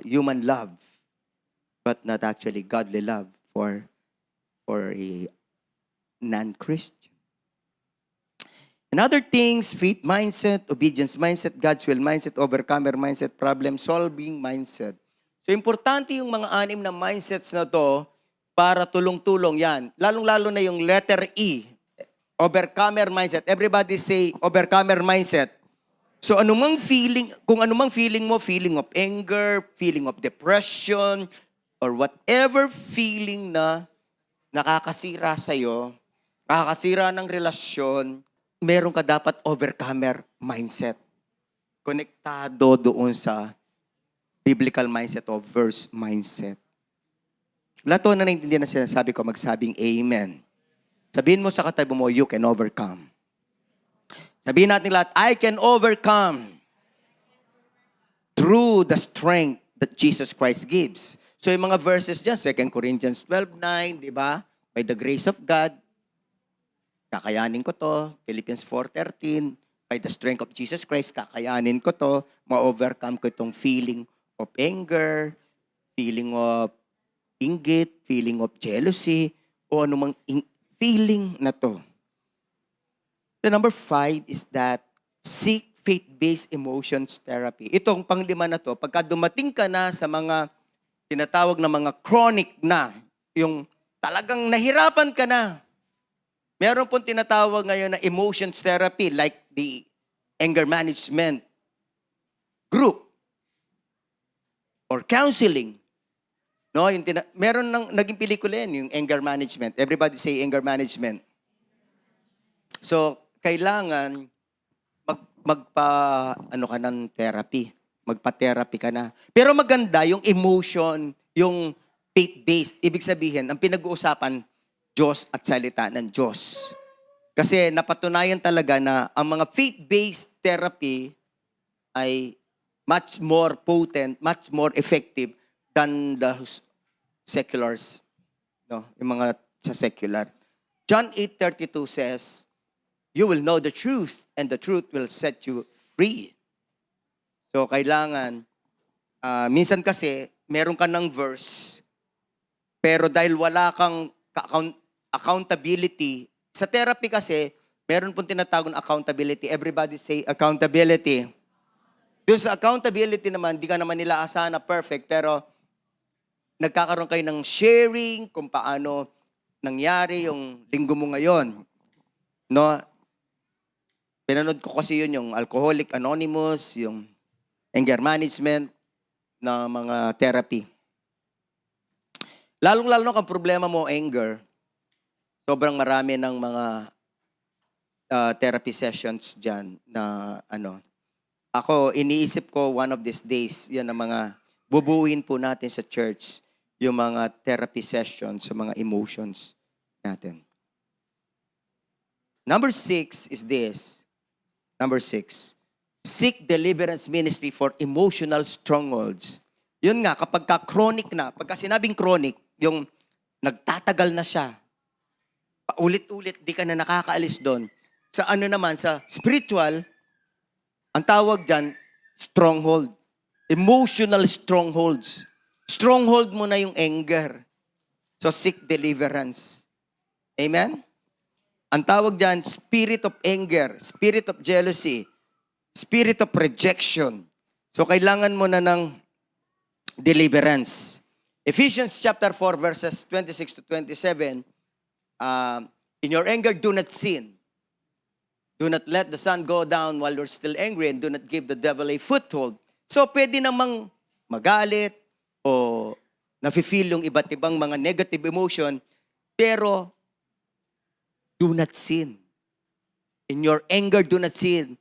human love, but not actually godly love for a non-Christian. And other things, faith mindset, obedience mindset, God's will mindset, overcomer mindset, problem-solving mindset. So, importante yung mga 6 na mindsets na to para tulong-tulong yan. Lalong-lalo na yung letter E, overcomer mindset. Everybody say, overcomer mindset. So, kung anumang feeling mo, feeling of anger, feeling of depression, or whatever feeling na nakakasira sa'yo, nakakasira ng relasyon, meron ka dapat overcomer mindset. Konektado doon sa biblical mindset o verse mindset. Lahat na naintindihan na sinasabi ko, magsabing amen. Sabihin mo sa katabi mo, you can overcome. Sabihin natin lahat, I can overcome through the strength that Jesus Christ gives. So yung mga verses dyan, 2 Corinthians 12:9, di ba? By the grace of God, kakayanin ko to. Philippians 4:13, by the strength of Jesus Christ, kakayanin ko to. Ma-overcome ko itong feeling of anger, feeling of inggit, feeling of jealousy, o anumang feeling na to. The number 5 is that seek faith-based emotions therapy. Itong panglima na to, pagka dumating ka na sa mga tinatawag na mga chronic na, yung talagang nahirapan ka na, meron pong tinatawag ngayon na emotions therapy like the anger management group or counseling. No, meron naging pelikula yan, yung anger management. Everybody say anger management. So, kailangan ano ka ng therapy. Magpa-therapy ka na. Pero maganda yung emotion, yung faith-based. Ibig sabihin, ang pinag-uusapan, Diyos at salita ng Diyos. Kasi napatunayan talaga na ang mga faith-based therapy ay much more potent, much more effective than the seculars. No? Yung mga sa secular. John 8:32 says, you will know the truth and the truth will set you free. So, kailangan, minsan kasi, meron ka ng verse, pero dahil wala kang accountability, sa therapy kasi, meron pong tinatawag na accountability. Everybody say accountability. Doon sa accountability naman, di ka naman nila asahan na perfect, pero nagkakaroon kayo ng sharing kung paano nangyari yung linggo mo ngayon. No? Pinanood ko kasi yun, yung Alcoholic Anonymous, yung anger management na mga therapy. Lalong-lalo kung problema mo anger, sobrang marami ng mga therapy sessions dyan na Ako, iniisip ko one of these days, yan ang mga bubuuin po natin sa church, yung mga therapy sessions sa mga emotions natin. Number 6 is this. Number 6. Seek deliverance ministry for emotional strongholds. Yun nga, kapag chronic na, pagka sinabing chronic, yung nagtatagal na siya, paulit-ulit, di ka na nakakaalis doon. Sa naman, sa spiritual, ang tawag dyan, stronghold. Emotional strongholds. Stronghold mo na yung anger. So, seek deliverance. Amen? Ang tawag dyan, spirit of anger, spirit of jealousy, spirit of rejection. So, kailangan mo na ng deliverance. Ephesians chapter 4, verses 26 to 27, in your anger, do not sin. Do not let the sun go down while you're still angry and do not give the devil a foothold. So, pwede namang magalit o nafe-feel yung iba't ibang mga negative emotion, pero do not sin. In your anger, do not sin.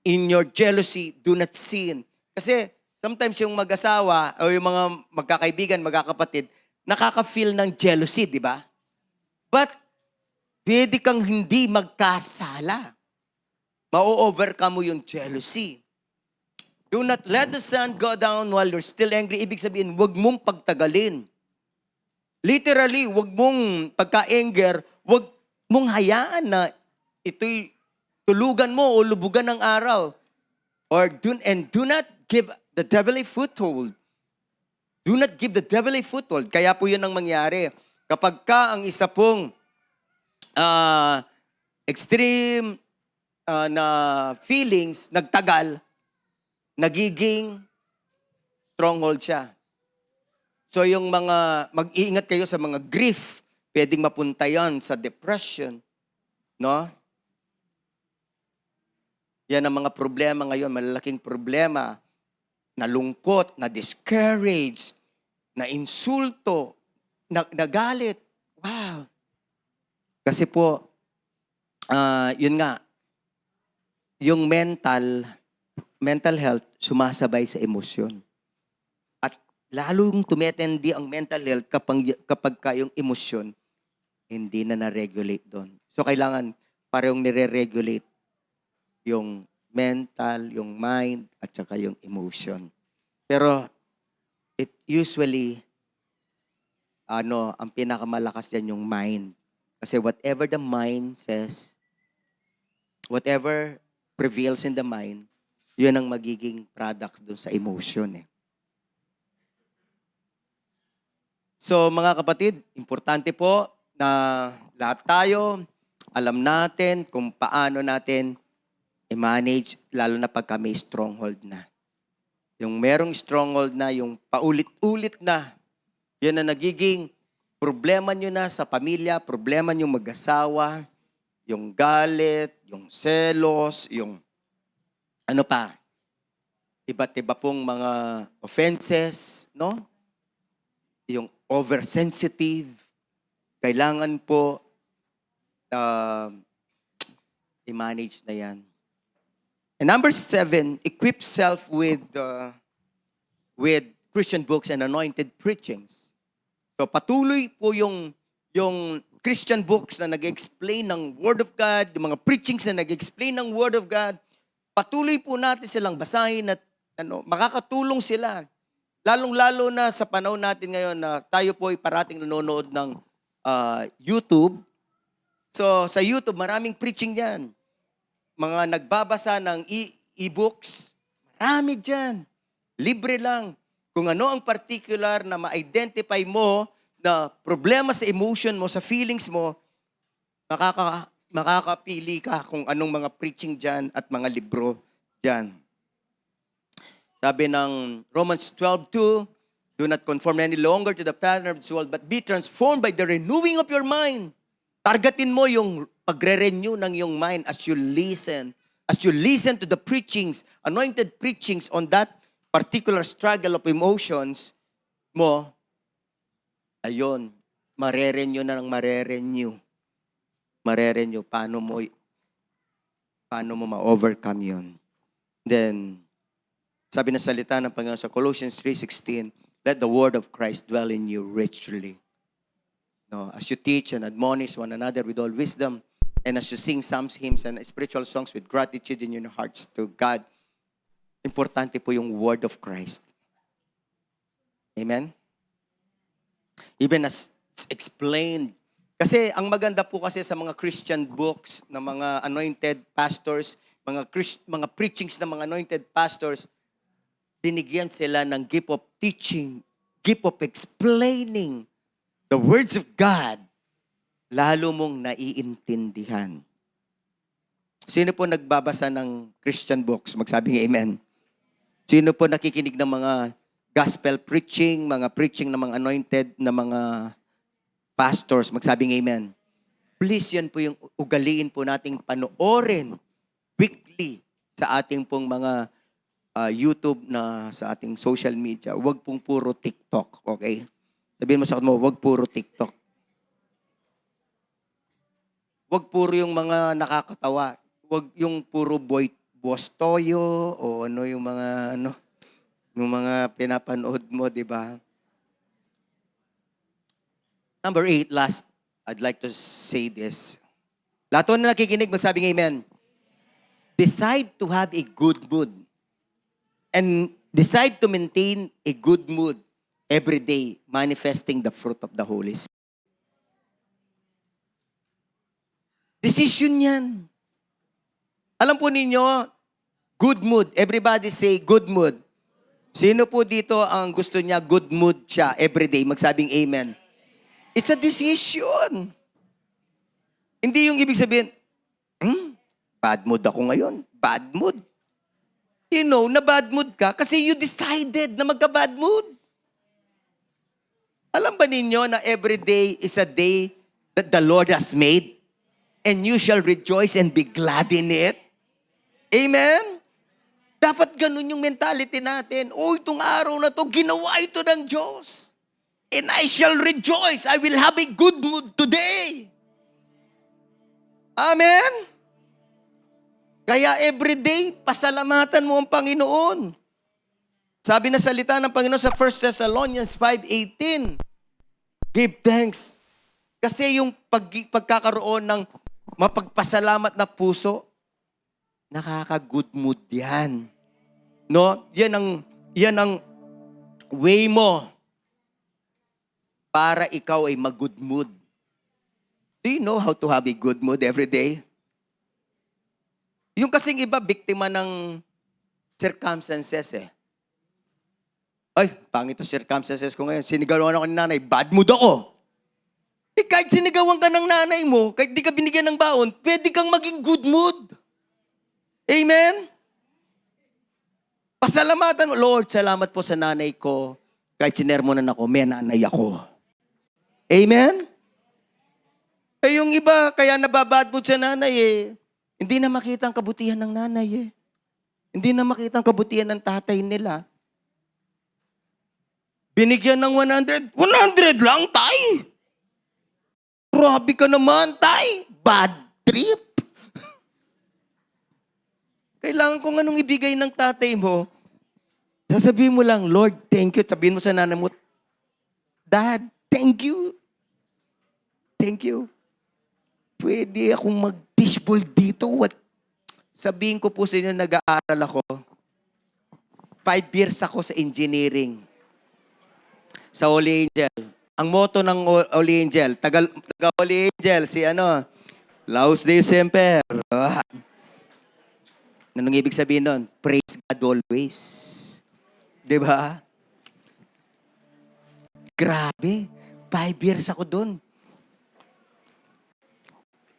In your jealousy, do not sin. Kasi sometimes yung mag-asawa o yung mga magkakaibigan, magkakapatid, nakaka-feel ng jealousy, di ba? But pwede kang hindi magkasala. Ma-overcome mo yung jealousy. Do not let the sun go down while you're still angry. Ibig sabihin, huwag mong pagtagalin. Literally, huwag mong pagka-anger, huwag mong hayaan na ito'y tulugan mo o lubugan ng araw. Do not give the devil a foothold. Do not give the devil a foothold. Kaya po yun ang mangyari. Kapag ka ang isa pong extreme na feelings nagtagal, nagiging stronghold siya. So yung mag-iingat kayo sa mga grief, pwedeng mapunta yan sa depression. No? Yan ang mga problema ngayon, malalaking problema. Nalungkot, na-discouraged, na-insulto, nagalit. Wow! Kasi po, yun nga, yung mental health sumasabay sa emosyon. At lalong tumetendi ang mental health kapag yung emosyon hindi na na-regulate doon. So kailangan parehong nire-regulate yung mental, yung mind, at saka yung emotion. Pero it usually, ang pinakamalakas dyan yung mind. Kasi whatever the mind says, whatever prevails in the mind, yun ang magiging product doon sa emotion. So mga kapatid, importante po na lahat tayo, alam natin kung paano natin i-manage, lalo na pagka may stronghold na. Yung merong stronghold na, yung paulit-ulit na, yun ang nagiging problema nyo na sa pamilya, problema nyo mag-asawa, yung galit, yung selos, yung iba't iba pong mga offenses, no? yung oversensitive, kailangan po i-manage na yan. And number 7, equip self with Christian books and anointed preachings. So patuloy po yung Christian books na nag-explain ng Word of God, yung mga preachings na nag-explain ng Word of God, patuloy po natin silang basahin at makakatulong sila. Lalong-lalo na sa panahon natin ngayon na tayo po ay parating nanonood ng YouTube. So sa YouTube, maraming preaching yan. Mga nagbabasa ng e-books, marami dyan. Libre lang. Kung ano ang particular na ma-identify mo na problema sa emotion mo, sa feelings mo, makakapili ka kung anong mga preaching dyan at mga libro dyan. Sabi ng Romans 12:2, do not conform any longer to the pattern of this world, but be transformed by the renewing of your mind. Targetin mo yung pagre-renew ng iyong mind as you listen. As you listen to the preachings, anointed preachings on that particular struggle of emotions mo, ayun, mare-renew na ng mare-renew. Mare-renew. Paano mo ma-overcome yun? Then, sabi na salita ng Panginoon sa Colossians 3:16, let the word of Christ dwell in you richly. No, as you teach and admonish one another with all wisdom, and as you sing psalms, hymns, and spiritual songs with gratitude in your hearts to God, importante po yung word of Christ. Amen? Even as it's explained. Kasi ang maganda po kasi sa mga Christian books ng mga anointed pastors, mga preachings ng mga anointed pastors, binigyan sila ng gift of teaching, gift of explaining the words of God, lalo mong naiintindihan. Sino po nagbabasa ng Christian books? Magsabing amen. Sino po nakikinig ng mga gospel preaching, mga preaching ng mga anointed na mga pastors? Magsabing amen. Please, yan po yung ugaliin po nating panoorin weekly sa ating pong mga YouTube na sa ating social media. Huwag pong puro TikTok, okay? Sabihin mo sa mo, huwag puro TikTok. Huwag puro yung mga nakakatawa. Huwag yung puro Boss Toyo o yung mga pinapanood mo, di ba? Number 8, last, I'd like to say this. Lahat na nakikinig, magsabing amen. Decide to have a good mood. And decide to maintain a good mood every day, manifesting the fruit of the Holy Spirit. Decision yan. Alam po ninyo, good mood. Everybody say good mood. Sino po dito ang gusto niya good mood siya every day? Magsabing amen. It's a decision. Hindi yung ibig sabihin, bad mood ako ngayon. Bad mood. You know na bad mood ka kasi you decided na magka-bad mood. Alam ba ninyo na every day is a day that the Lord has made and you shall rejoice and be glad in it? Amen? Dapat ganun yung mentality natin. Itong araw na to, ginawa ito ng Diyos. And I shall rejoice. I will have a good mood today. Amen? Kaya everyday, pasalamatan mo ang Panginoon. Sabi na salita ng Panginoon sa 1 Thessalonians 5:18, give thanks. Kasi yung pagkakaroon ng mapagpasalamat na puso, nakaka-good mood yan. No? Yan ang way mo para ikaw ay mag-good mood. Do you know how to have a good mood every day? Yung kasing iba, biktima ng circumstances eh. Ay, pangit ang circumstances ko ngayon. Sinigawan ako ni nanay, bad mood ako. Kahit sinigawan ka ng nanay mo, kahit di ka binigyan ng baon, pwede kang maging good mood. Amen? Pasalamatan mo, Lord, salamat po sa nanay ko. Kahit sinermonan ako, may nanay ako. Amen? Yung iba, kaya nababad mood sa nanay eh. Hindi na makita ang kabutihan ng nanay eh. Hindi na makita ang kabutihan ng tatay nila. Binigyan ng 100. 100 lang, tay! Grabe ka naman, tay! Bad trip! Kailangan kung anong ibigay ng tatay mo, sasabihin mo lang, Lord, thank you. Sabihin mo sa nanay mo, Dad, thank you. Thank you. Pwede akong mag-fishbowl dito. What? Sabihin ko po sa inyo, nag-aaral ako. 5 years ako sa engineering. Sa Holy Angel. Ang motto ng Holy Angel, taga Holy Angel, si Laus Deus Semper. Anong ibig sabihin nun? Praise God always. Diba? Grabe. 5 years ako doon.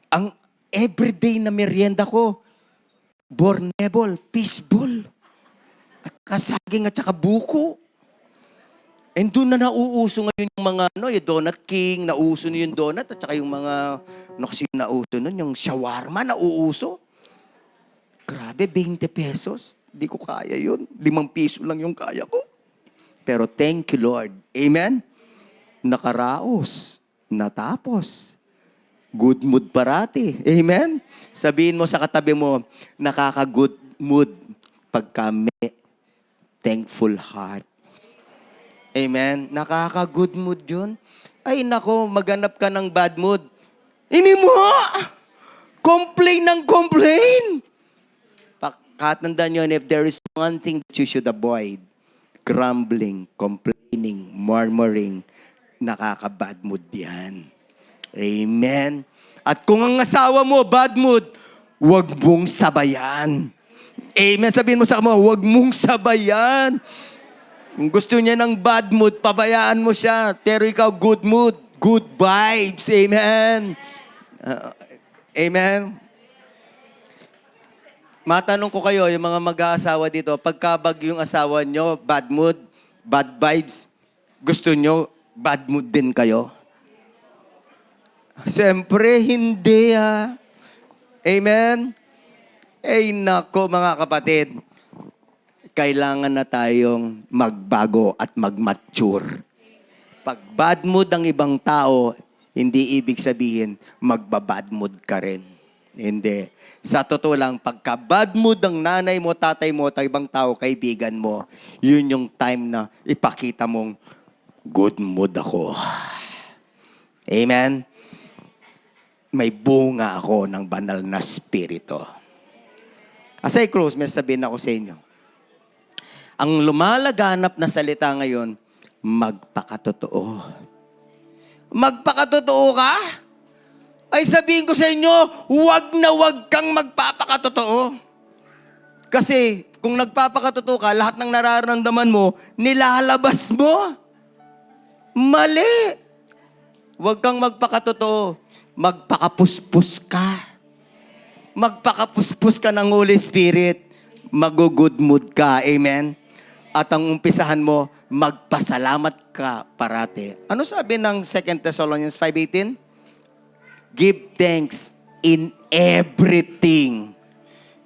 Ang everyday na merienda ko, bornebol, fishball, at kasaging at saka buko. And doon na nauuso ngayon yung mga, yung Donut King, nauuso na yung donut, at saka yung mga, kasi nauuso nun, yung shawarma, nauuso. Grabe, 20 pesos. Di ko kaya yun. 5 piso lang yung kaya ko. Pero thank you, Lord. Amen? Nakaraos. Natapos. Good mood parati. Amen? Sabihin mo sa katabi mo, nakaka-good mood pagka may thankful heart. Amen? Nakaka-good mood yun. Ay nako, maganap ka ng bad mood. Ini mo! Complain ng complain! Katandaan yun, if there is one thing that you should avoid, grumbling, complaining, murmuring, nakaka-bad mood yan. Amen? At kung ang asawa mo, bad mood, huwag mong sabayan. Amen? Sabihin mo sa kamo, huwag mong sabayan. Kung gusto niya ng bad mood, pabayaan mo siya. Pero ikaw, good mood, good vibes. Amen? Amen? Matanong ko kayo, yung mga mag-aasawa dito, pagkabag yung asawa nyo, bad mood, bad vibes, gusto nyo, bad mood din kayo? Siyempre, hindi Amen? Ay nako mga kapatid, kailangan na tayong magbago at mag-mature. Pag bad mood ang ibang tao, hindi ibig sabihin, magbabad mood ka rin. Hindi. Sa totoo lang, pagka bad mood ang nanay mo, tatay mo, ibang tao, kaibigan mo, yun yung time na ipakita mong good mood ako. Amen? May bunga ako ng banal na spirito. As I close, may sabihin ako sa inyo. Ang lumalaganap na salita ngayon, magpakatotoo. Magpakatotoo ka? Ay sabihin ko sa inyo, huwag na huwag kang magpapakatotoo. Kasi kung nagpapakatotoo ka, lahat ng nararamdaman mo, nilalabas mo. Mali. Huwag kang magpakatotoo. Magpakapuspos ka. Magpakapuspos ka ng Holy Spirit. Mag-good mood ka. Amen? At ang umpisahan mo, magpasalamat ka parati. Ano sabi ng 2 Thessalonians 5:18? Give thanks in everything.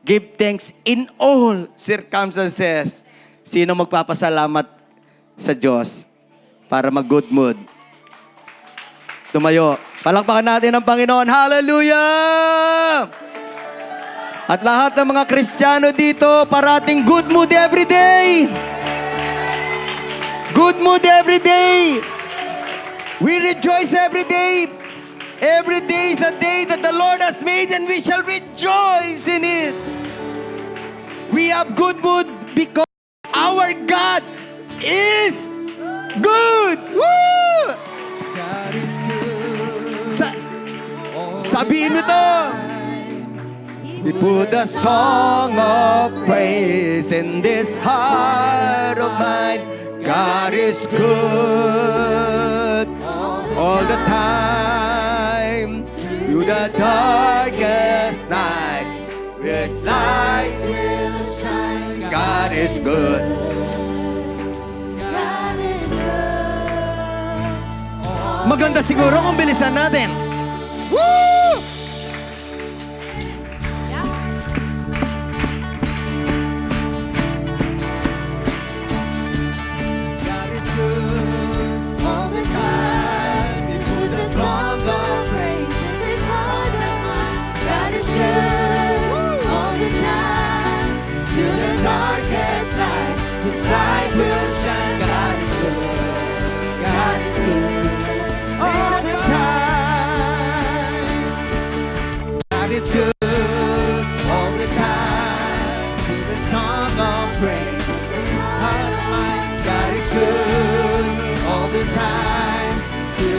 Give thanks in all circumstances. Sino magpapasalamat sa Diyos para mag-good mood? Tumayo. Palakpakan natin ang Panginoon. Hallelujah! At lahat ng mga Kristiyano dito, parating good mood every day. Good mood every day. We rejoice every day. Every day is a day that the Lord has made and we shall rejoice in it. We have good mood because our God is good. Woo! God is good. Sabihin mo to. We put a song of praise in this heart of mine. God is good all the time. Through the darkest night, His light will shine. God is good. God is good. Maganda siguro kung bilisan natin. Woo! God is good.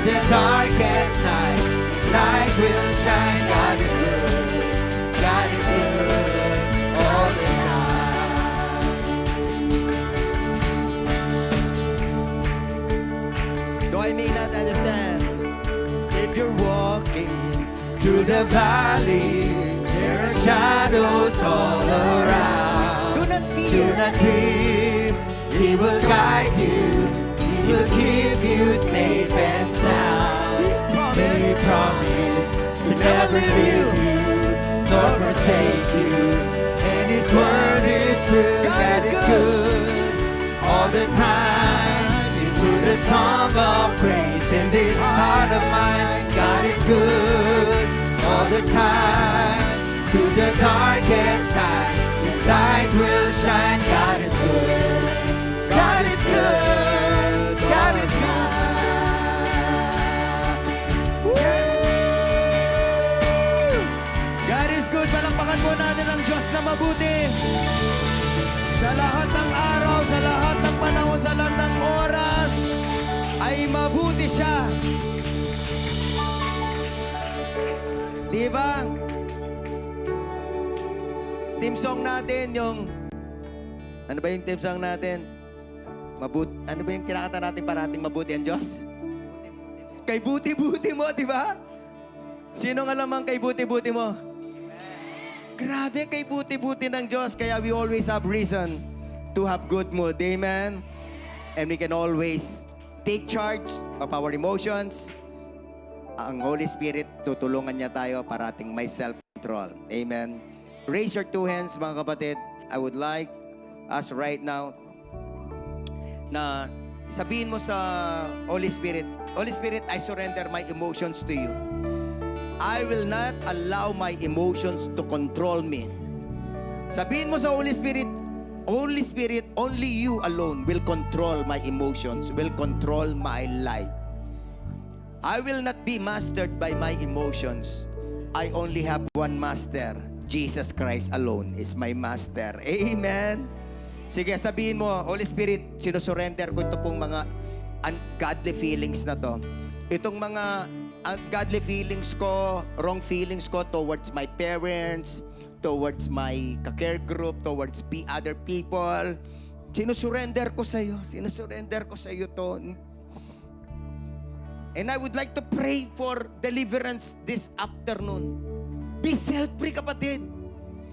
the darkest night, His light will shine. God is good, God is good all the time. Though I may not understand, if you're walking Through the valley, there are shadows all around. do not Do fear. not fear, He will guide you, He will keep you safe and sound. He promised to never leave you, nor forsake you, and His word is true. God is good all the time. We put a song of praise in this heart of mine. God is good all the time. Through the darkest night, His light will shine. God is good. God is good. God is good. God is good. Palakpakan po natin ang Diyos na mabuti. Sa lahat ng araw, sa lahat ng panahon, sa lahat ng oras, ay mabuti siya. Di ba? Team song natin, yung... Ano ba yung team song natin? Ano ba yung kinakanta natin parating mabuti ang Diyos? Kay buti-buti mo, di ba? Sino nga lamang kay buti-buti mo? Grabe, kay buti-buti ng Diyos. Kaya we always have reason to have good mood. Amen? And we can always take charge of our emotions. Ang Holy Spirit, tutulungan niya tayo parating may self-control. Amen? Raise your two hands, mga kapatid. I would like us right now na sabihin mo sa Holy Spirit, Holy Spirit, I surrender my emotions to you. I will not allow my emotions to control me. Sabihin mo sa Holy Spirit, only you alone will control my emotions, will control my life. I will not be mastered by my emotions. I only have one master. Jesus Christ alone is my master. Amen. Sige, sabihin mo, Holy Spirit, sinusurrender ko ito pong mga ungodly feelings na to. Itong mga ungodly feelings ko, wrong feelings ko towards my parents, towards my care group, towards other people. Sinusurrender ko sa iyo. Sinusurrender ko sa iyo to. And I would like to pray for deliverance this afternoon. Be set-free, kapatid.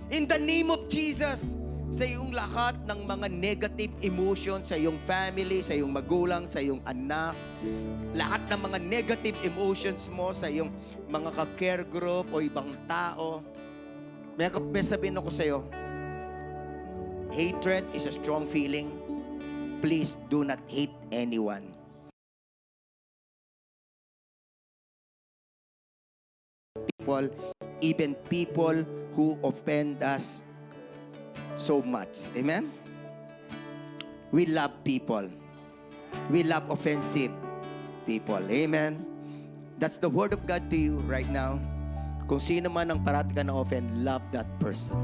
In the name of Jesus. Sa iyong lahat ng mga negative emotions, sa iyong family, sa iyong magulang, sa iyong anak, lahat ng mga negative emotions mo sa iyong mga ka-care group o ibang tao, may sabihin ako sa iyo, hatred is a strong feeling. Please do not hate anyone. People, even people who offend us so much. Amen? We love people. We love offensive people. Amen? That's the word of God to you right now. Kung sino man ang parati ka na-offend, love that person.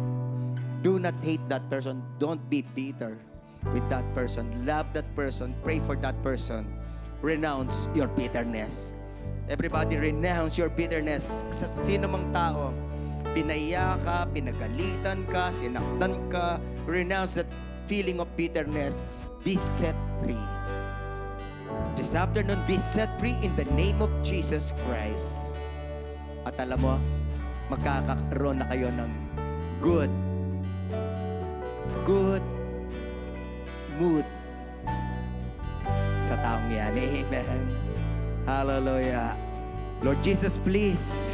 Do not hate that person. Don't be bitter with that person. Love that person. Pray for that person. Renounce your bitterness. Everybody, renounce your bitterness. Sa sino mang tao, pinaiya ka, pinagalitan ka, sinaktan ka, renounce that feeling of bitterness. Be set free. This afternoon, be set free in the name of Jesus Christ. At alam mo, magkakaroon na kayo ng good mood sa taong yan. Amen. Hallelujah. Lord Jesus, please,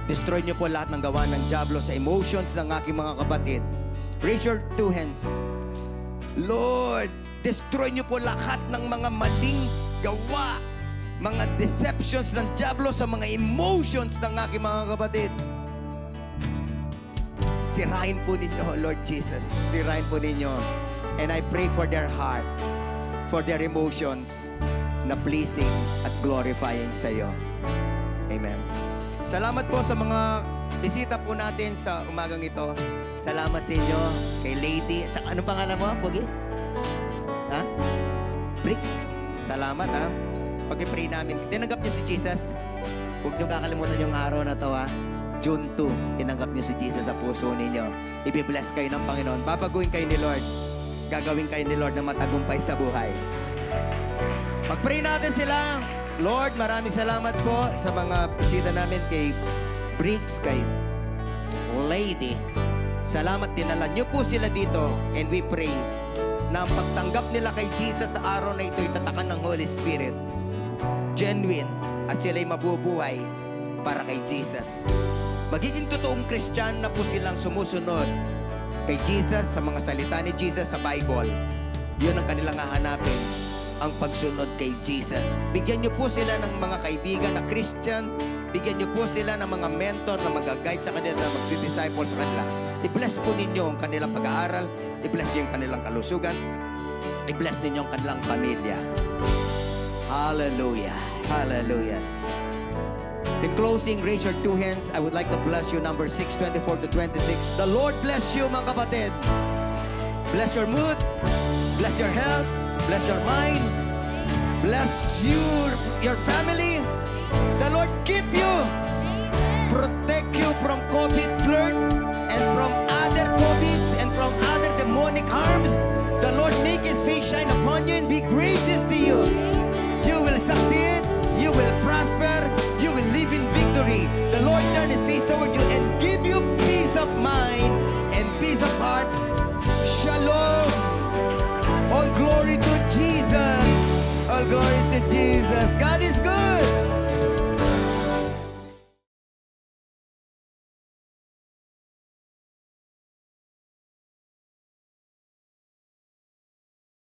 destroy niyo po lahat ng gawa ng diablo sa emotions ng aking mga kapatid. Raise your two hands. Lord, destroy niyo po lahat ng mga maling gawa, mga deceptions ng diablo sa mga emotions ng aking mga kapatid. Sirain po ninyo, Lord Jesus. Sirain po ninyo. And I pray for their heart, for their emotions, na pleasing at glorifying sa iyo. Amen. Salamat po sa mga bisita po natin sa umagang ito. Salamat sa inyo, kay Lady. At saka, ano pangalan mo, Pogi? Ha? Bricks? Salamat, ha? pag-pray namin, tinanggap niyo si Jesus. Huwag niyo kakalimutan yung araw na to, ha? June 2, tinanggap niyo si Jesus sa puso ninyo. Ibibless kayo ng Panginoon. Babaguhin kayo ni Lord. Gagawin kayo ni Lord na matagumpay sa buhay. Pag-pray natin sila. Lord, maraming salamat po sa mga bisita namin kay Briggs, kay Lady. Salamat, dinala niyo po sila dito. And we pray na ang pagtanggap nila kay Jesus sa araw na ito, itatakan ng Holy Spirit. Genuine. At sila'y mabubuhay para kay Jesus. Magiging totoong Christian na po silang sumusunod kay Jesus, sa mga salita ni Jesus sa Bible. Yun ang kanilang hahanapin, ang pagsunod kay Jesus. Bigyan niyo po sila ng mga kaibigan na Christian. Bigyan niyo po sila ng mga mentor na mag-guide sa kanila, na mag-disciple sa kanila. I-bless po ninyo ang kanilang pag-aaral. I-bless niyo ang kanilang kalusugan. I-bless ninyo ang kanilang pamilya. Hallelujah. Hallelujah. In closing, raise your two hands. I would like to bless you, number 6, 24 to 26. The Lord bless you, mga kapatid. Bless your mood. Bless your health. Bless your mind. Bless your family. The Lord keep you. Protect you from COVID flirt and from other COVIDs and from other demonic harms. The Lord make His face shine upon you and be gracious to you. You will succeed. You will prosper. You will live in victory. The Lord turn His face toward you and give you peace of mind and peace of heart. Shalom. All glory to Jesus. All glory to Jesus. God is good.